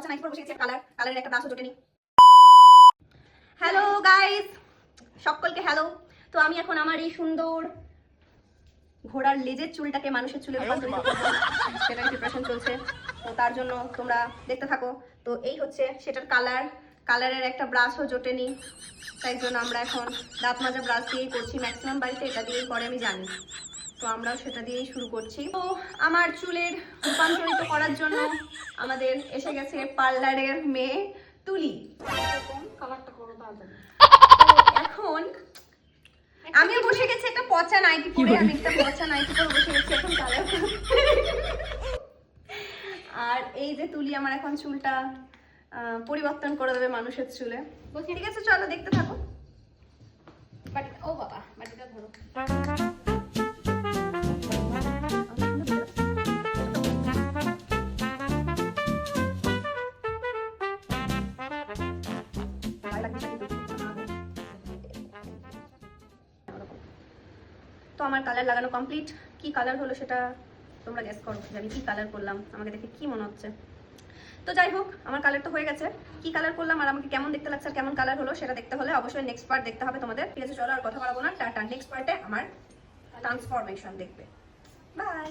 Nightie পরে বসে গেছি, কালারের একটা ব্রাশও জোটেনি। হ্যালো গাইস, সকলকে হ্যালো। তো আমি এখন আমার এই সুন্দর ঘোড়ার লেজের চুলটাকে মানুষের চুলে রূপান্তরিত করবো, সেটার প্রিপারেশন চলছে। তো তার জন্য তোমরা দেখতে থাকো। তো এই হচ্ছে সেটার কালারের একটা ব্রাশও জোটেনি, তাই জন্য আমরা এখন দাঁত মাজা ব্রাশ দিয়েই করছি। ম্যাক্সিমাম বাড়িতে এটা দিয়েই করে আমি জানি, তো আমরাও সেটা দিয়েই শুরু করছি। তো আমার চুলের রূপান্তরিত করার জন্য আমাদের এসে গেছে পার্লারের মেয়ে তুলি। এখন আমিও বসে গেছি একটা পচা নাইটি পরে, আমি একটা পচা নাইটি পরে বসে গেছি এখন কালার। আর এই যে তুলি আমার এখন চুলটা পরিবর্তন করে দেবে মানুষের চুলে। ঠিক আছে, চলো দেখতে থাকো। ও বাবা, বাটিটা ধরো। তো আমার কালার লাগানো কমপ্লিট। কি কালার হলো সেটা তোমরা গেস করো, যে আমি কি কালার করলাম, আমাকে দেখে কি মনে হচ্ছে। তো যাই হোক, আমার কালার তো হয়ে গেছে। কি কালার করলাম আর আমাকে কেমন দেখতে লাগছে আর কেমন কালার হলো সেটা দেখতে হলে অবশ্যই নেক্সট পার্ট দেখতে হবে তোমাদের। ঠিক আছে, চলো আর কথা বলবো না, টাটা। নেক্সট পার্টে আমার ট্রান্সফরমেশন দেখবে। বাই।